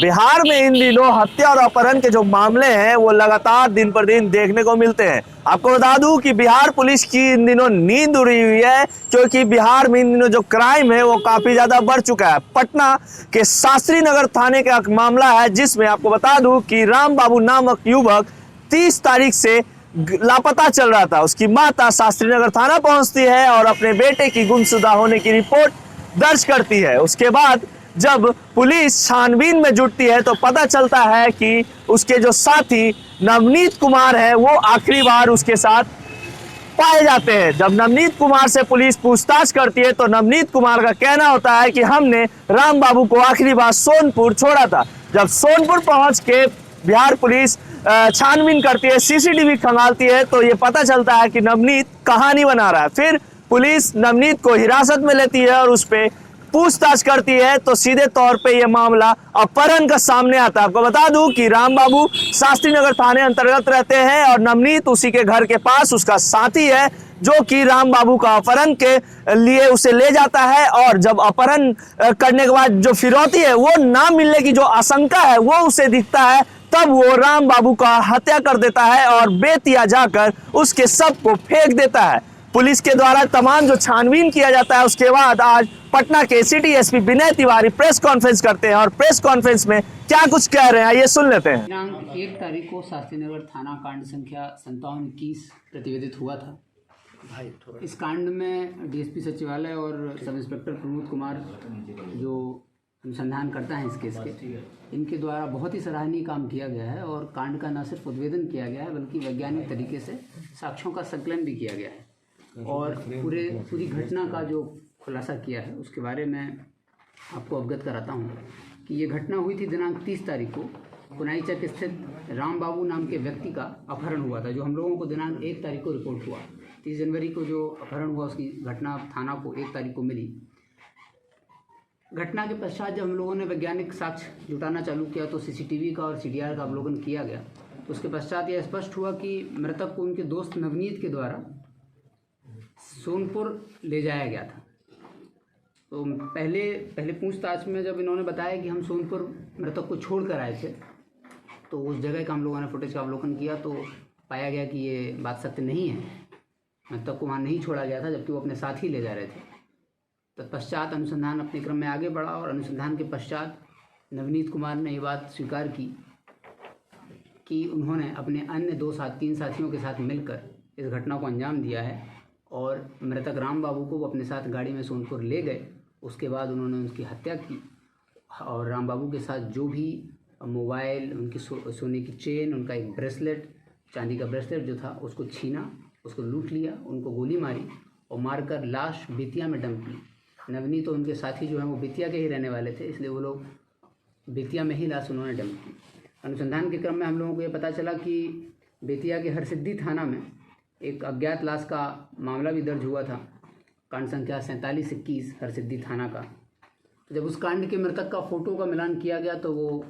बिहार में इन दिनों हत्या और अपहरण के जो मामले हैं वो लगातार दिन पर दिन देखने को मिलते हैं। आपको बता दूं कि बिहार पुलिस की इन दिनों नींद उड़ी हुई है, क्योंकि बिहार में इन दिनों जो क्राइम है वो काफी ज्यादा बढ़ चुका है। पटना के शास्त्री नगर थाने का एक मामला है, जिसमें आपको बता दूं कि राम बाबू नामक युवक 30 तारीख से लापता चल रहा था। उसकी माता शास्त्री नगर थाना पहुंचती है और अपने बेटे की गुमशुदा होने की रिपोर्ट दर्ज करती है। उसके बाद जब पुलिस छानबीन में जुटती है तो पता चलता है कि उसके जो साथी नवनीत कुमार है वो आखिरी बार उसके साथ पाए जाते हैं। जब नवनीत कुमार से पुलिस पूछताछ करती है तो नवनीत कुमार का कहना होता है कि हमने राम बाबू को आखिरी बार सोनपुर छोड़ा था। जब सोनपुर पहुंच के बिहार पुलिस छानबीन करती है, सीसीटीवी खंगालती है, तो ये पता चलता है कि नवनीत कहानी बना रहा है। फिर पुलिस नवनीत को हिरासत में लेती है और उस पर पूछताछ करती है, तो सीधे तौर पे ये मामला अपहरण का सामने आता है। आपको बता दूं कि राम बाबू शास्त्री नगर थाने अंतर्गत रहते हैं और नवनीत उसी के घर के पास उसका साथी है, जो कि राम बाबू का अपहरण के लिए उसे ले जाता है। और जब अपहरण करने के बाद जो फिरौती है वो ना मिलने की जो आशंका है वो उसे दिखता है, तब वो राम बाबू का हत्या कर देता है और बेतिया जाकर उसके शव को फेंक देता है। पुलिस के द्वारा तमाम जो छानबीन किया जाता है, उसके बाद आज पटना के city SP Vinay Tiwari press conference करते हैं और प्रेस कॉन्फ्रेंस में क्या कुछ कह रहे हैं ये सुन लेते हैं। दिनांक 1 तारीख को शास्त्री नगर थाना कांड संख्या 5721 प्रतिवेदित हुआ था। इस कांड में डीएसपी सचिवालय और सब इंस्पेक्टर प्रमोद कुमार जो अनुसंधान करता है इस केस के, इनके द्वारा बहुत ही सराहनीय काम किया गया है और कांड का न सिर्फ उद्भेदन किया गया है बल्कि वैज्ञानिक तरीके से साक्ष्यों का संकलन भी किया गया है और पूरी घटना का जो खुलासा किया है उसके बारे में आपको अवगत कराता हूँ कि ये घटना हुई थी दिनांक 30 तारीख को पुनाईचक स्थित राम बाबू नाम के व्यक्ति का अपहरण हुआ था, जो हम लोगों को दिनांक 1 तारीख को रिपोर्ट हुआ। 30 जनवरी को जो अपहरण हुआ उसकी घटना थाना को 1 तारीख को मिली। घटना के पश्चात जब हम लोगों ने वैज्ञानिक साक्ष्य जुटाना चालू किया तो सीसीटीवी का और सीडीआर का अवलोकन किया गया, तो उसके पश्चात यह स्पष्ट हुआ कि मृतक को उनके दोस्त नवनीत के द्वारा सोनपुर ले जाया गया था। तो पहले पूछताछ में जब इन्होंने बताया कि हम सोनपुर मृतक को छोड़ कर आए थे, तो उस जगह का हम लोगों ने फुटेज का अवलोकन किया तो पाया गया कि ये बात सत्य नहीं है। मृतक को वहाँ नहीं छोड़ा गया था, जबकि वो अपने साथ ही ले जा रहे थे। तत्पश्चात अनुसंधान अपने क्रम में आगे बढ़ा और अनुसंधान के पश्चात नवनीत कुमार ने ये बात स्वीकार की कि उन्होंने अपने अन्य 3 साथियों के साथ मिलकर इस घटना को अंजाम दिया है और मृतक राम बाबू को वो अपने साथ गाड़ी में सोनपुर ले गए। उसके बाद उन्होंने उसकी हत्या की और राम बाबू के साथ जो भी मोबाइल, उनकी सोने की चेन, उनका एक ब्रेसलेट, चांदी का ब्रेसलेट जो था, उसको छीना, उसको लूट लिया, उनको गोली मारी और मारकर लाश बेतिया में डंप ली। नवनीत तो उनके साथी जो हैं वो बेतिया के ही रहने वाले थे, इसलिए वो लोग बेतिया में ही लाश उन्होंने डंप की। अनुसंधान के क्रम में हम लोगों को ये पता चला कि बेतिया के हरसिद्धि थाना में एक अज्ञात लाश का मामला भी दर्ज हुआ था, कांड संख्या 4721 हरसिद्धि थाना का। तो जब उस कांड के मृतक का फ़ोटो का मिलान किया गया तो वो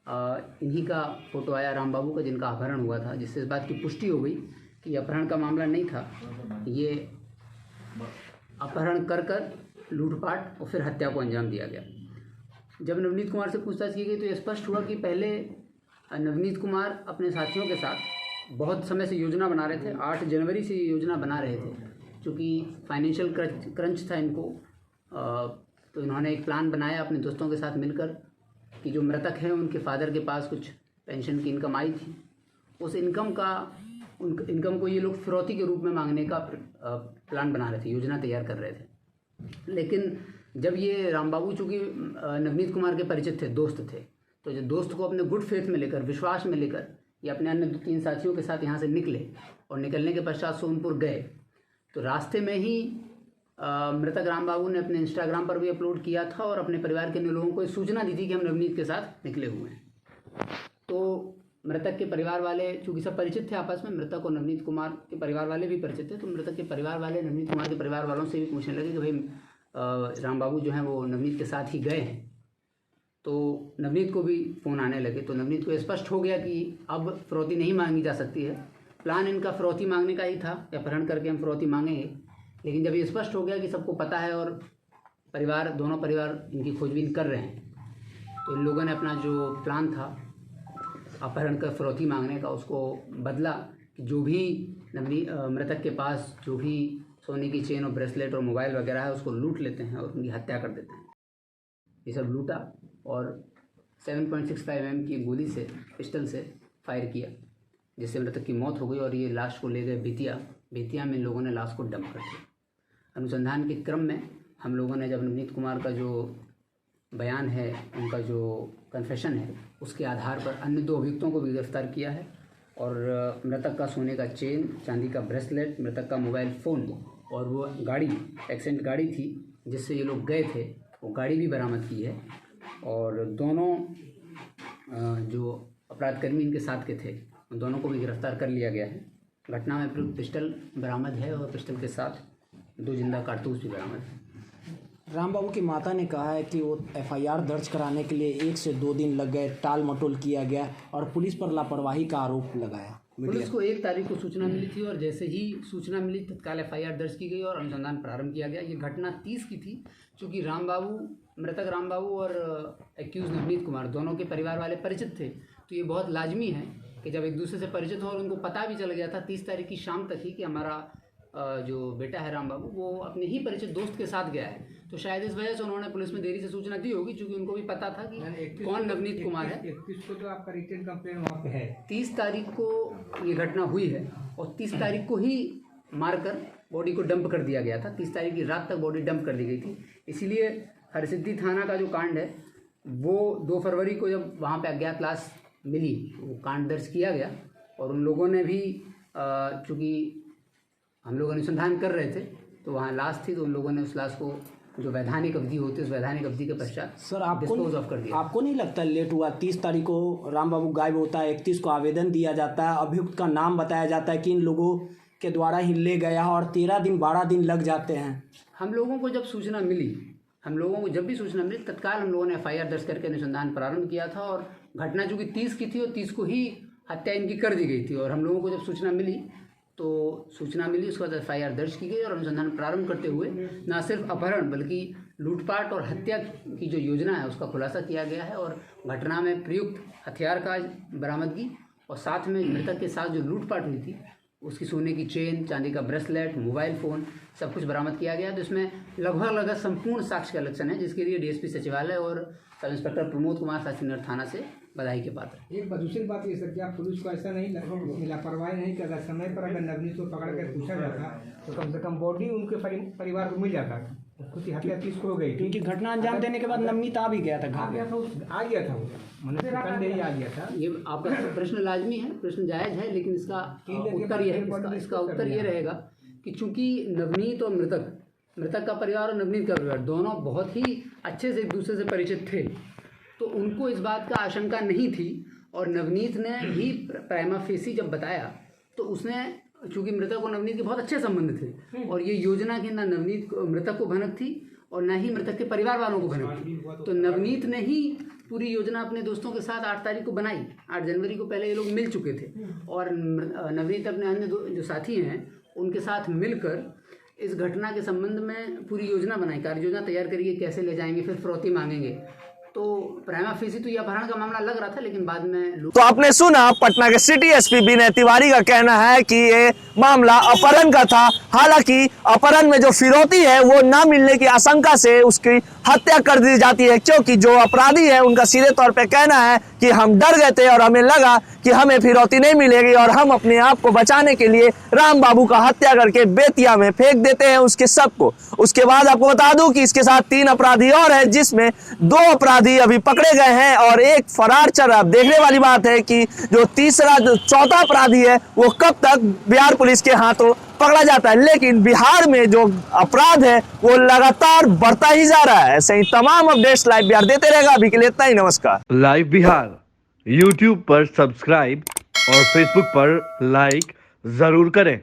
इन्हीं का फ़ोटो आया, राम बाबू का, जिनका अपहरण हुआ था, जिससे इस बात की पुष्टि हो गई कि अपहरण का मामला नहीं था, ये अपहरण कर लूटपाट और फिर हत्या को अंजाम दिया गया। जब नवनीत कुमार से पूछताछ की गई तो ये स्पष्ट हुआ कि पहले नवनीत कुमार अपने साथियों के साथ बहुत समय से योजना बना रहे थे। 8 जनवरी से ये योजना बना रहे थे, क्योंकि फाइनेंशियल क्रंच था इनको, तो इन्होंने एक प्लान बनाया अपने दोस्तों के साथ मिलकर कि जो मृतक हैं उनके फादर के पास कुछ पेंशन की इनकम आई थी, उस इनकम को ये लोग फिरौती के रूप में मांगने का प्लान बना रहे थे, योजना तैयार कर रहे थे। लेकिन जब ये राम बाबू चूँकि नवनीत कुमार के परिचित थे, दोस्त थे, तो जो दोस्त को अपने गुड फेथ में लेकर, विश्वास में लेकर ये अपने अन्य 2-3 साथियों के साथ यहाँ से निकले और निकलने के पश्चात सोनपुर गए, तो रास्ते में ही मृतक राम बाबू ने अपने इंस्टाग्राम पर भी अपलोड किया था और अपने परिवार के अन्य लोगों को सूचना दी थी कि हम नवनीत के साथ निकले हुए हैं। तो मृतक के परिवार वाले, चूँकि सब परिचित थे आपस में, मृतक और नवनीत कुमार के परिवार वाले भी परिचित थे, तो मृतक के परिवार वाले नवनीत कुमार के परिवार वालों से भी पूछने लगे कि भाई राम बाबू जो हैं वो नवनीत के साथ ही गए हैं। तो नवनीत को भी फ़ोन आने लगे, तो नवनीत को स्पष्ट हो गया कि अब फिरौती नहीं मांगी जा सकती है। प्लान इनका फिरौती मांगने का ही था, अपहरण करके हम फिरौती मांगेंगे। लेकिन जब ये स्पष्ट हो गया कि सबको पता है और दोनों परिवार इनकी खोजबीन कर रहे हैं, तो इन लोगों ने अपना जो प्लान था अपहरण का फिरौती मांगने का उसको बदला कि जो भी मृतक के पास जो भी सोने की चेन और ब्रेसलेट और मोबाइल वगैरह है उसको लूट लेते हैं और उनकी हत्या कर देते हैं। ये सब लूटा और 7.65 mm की गोली से पिस्टल से फायर किया जिससे मृतक की मौत हो गई और ये लाश को ले गए बेतिया में लोगों ने लाश को डंप कर दिया। अनुसंधान के क्रम में हम लोगों ने जब नवनीत कुमार का जो बयान है, उनका जो कन्फेशन है, उसके आधार पर अन्य 2 अभियुक्तों को भी गिरफ्तार किया है और मृतक का सोने का चेन, चांदी का ब्रेसलेट, मृतक का मोबाइल फ़ोन और वो गाड़ी, एक्सीडेंट गाड़ी थी जिससे ये लोग गए थे, वो गाड़ी भी बरामद की है और दोनों जो अपराधकर्मी इनके साथ के थे उन दोनों को भी गिरफ्तार कर लिया गया है। घटना में प्रयुक्त पिस्टल बरामद है और पिस्टल के साथ 2 जिंदा कारतूस भी बरामद है। रामबाबू की माता ने कहा है कि वो एफआईआर दर्ज कराने के लिए 1 से 2 दिन लग गए, टाल मटोल किया गया और पुलिस पर लापरवाही का आरोप लगाया। पुलिस को 1 तारीख को सूचना मिली थी और जैसे ही सूचना मिली तत्काल एफआईआर दर्ज की गई और अनुसंधान प्रारंभ किया गया। ये घटना 30 की थी। चूँकि मृतक रामबाबू और एक्यूज नवनीत कुमार दोनों के परिवार वाले परिचित थे, तो ये बहुत लाजमी है कि जब एक दूसरे से परिचित हो और उनको पता भी चल गया था 30 तारीख की शाम तक ही कि हमारा जो बेटा है रामबाबू वो अपने ही परिचित दोस्त के साथ गया है, तो शायद इस वजह से उन्होंने पुलिस में देरी से सूचना दी होगी, क्योंकि उनको भी पता था कि कौन नवनीत कुमार है। 31 को तो आपका रिटन कंप्लेन वहाँ पे है। 30 तारीख को ये घटना हुई है और 30 तारीख को ही मारकर बॉडी को डंप कर दिया गया था। 30 तारीख की रात तक बॉडी डंप कर दी गई थी। इसीलिए हरसिद्धि थाना का जो कांड है वो 2 फरवरी को जब वहाँ पे अज्ञात लाश मिली वो कांड दर्ज किया गया और उन लोगों ने भी चूँकि हम लोग अनुसंधान कर रहे थे तो वहाँ लाश थी, तो उन लोगों ने उस लाश को जो वैधानिक अवधि होती है उस वैधानिक अवधि के पश्चात सर डिस्पोज ऑफ कर दिया। आपको नहीं लगता लेट हुआ? 30 तारीख को रामबाबू गायब होता है, 31 को आवेदन दिया जाता है, अभियुक्त का नाम बताया जाता है कि इन लोगों के द्वारा ही ले गया और 13 दिन 12 दिन लग जाते हैं। हम लोगों को जब जब भी सूचना मिली तत्काल हम लोगों ने एफआईआर दर्ज करके अनुसंधान प्रारंभ किया था और घटना चूँकि 30 की थी और 30 को ही हत्या इनकी कर दी गई थी और हम लोगों को जब सूचना मिली उसके बाद एफआईआर दर्ज की गई और अनुसंधान प्रारंभ करते हुए न सिर्फ अपहरण बल्कि लूटपाट और हत्या की जो योजना है उसका खुलासा किया गया है और घटना में प्रयुक्त हथियार का बरामदगी और साथ में मृतक के साथ जो लूटपाट हुई थी उसकी सोने की चेन, चांदी का ब्रेसलेट, मोबाइल फ़ोन सब कुछ बरामद किया गया। तो इसमें लगभग संपूर्ण साक्ष्य कलेक्शन है, जिसके लिए डीएसपी सचिवालय और सब इंस्पेक्टर प्रमोद कुमार शास्त्री थाना से बधाई के पात्र। एक दूसरी बात ये सर, क्या पुलिस को ऐसा नहीं लापरवाही नहीं करता? समय पर अगर नवनीत को पकड़ कर पूछा जाता तो कम से कम बॉडी उनके परिवार को मिल जाता। उसकी हत्या 30 को हो गई, क्योंकि घटना अंजाम देने के बाद नवनीत आ भी गया था, आ गया था ये आपका प्रश्न लाजमी है, प्रश्न जायज़ है, लेकिन इसका उत्तर ये रहेगा कि चूंकि नवनीत और मृतक का परिवार और नवनीत का परिवार दोनों बहुत ही अच्छे से एक दूसरे से परिचित थे, तो उनको इस बात का आशंका नहीं थी और नवनीत ने भी प्राइमा फेसी जब बताया तो उसने, चूँकि मृतक और नवनीत के बहुत अच्छे संबंध थे और ये योजना की ना मृतक को भनक थी और ना ही मृतक के परिवार वालों को भनक थी, तो नवनीत ने ही पूरी योजना अपने दोस्तों के साथ 8 तारीख को बनाई। 8 जनवरी को पहले ये लोग मिल चुके थे और नवनीत अपने अन्य जो साथी हैं उनके साथ मिलकर इस घटना के संबंध में पूरी योजना बनाई, कार्य योजना तैयार करिए, कैसे ले जाएंगे, फिर फिरौती मांगेंगे। तो प्राइमा फेसी तो ये अपहरण का मामला लग रहा था, लेकिन बाद में तो आपने सुना पटना के सिटी एसपी विनय तिवारी का कहना है कि ये मामला अपहरण का था। हालांकि अपहरण में जो फिरौती है वो ना मिलने की आशंका से उसकी हत्या कर दी जाती है, क्योंकि जो अपराधी है उनका सीधे तौर पे कहना है कि हम डर गए थे और हमें लगा कि हमें फिरौती नहीं मिलेगी और हम अपने आप को बचाने के लिए राम बाबू का हत्या करके बेतिया में फेंक देते हैं उसके शव को। उसके बाद आपको बता दूं कि इसके साथ 3 अपराधी और हैं, जिसमें 2 अपराधी अभी पकड़े गए हैं और एक फरार चल रहा है। देखने वाली बात है कि जो चौथा अपराधी है वो कब तक बिहार पुलिस के हाथों पकड़ा जाता है, लेकिन बिहार में जो अपराध है वो लगातार बढ़ता ही जा रहा है। ऐसे ही तमाम अपडेट्स लाइव बिहार देते रहेगा। अभी के लिए इतना ही, नमस्कार। लाइव बिहार यूट्यूब पर सब्सक्राइब और फेसबुक पर लाइक जरूर करें।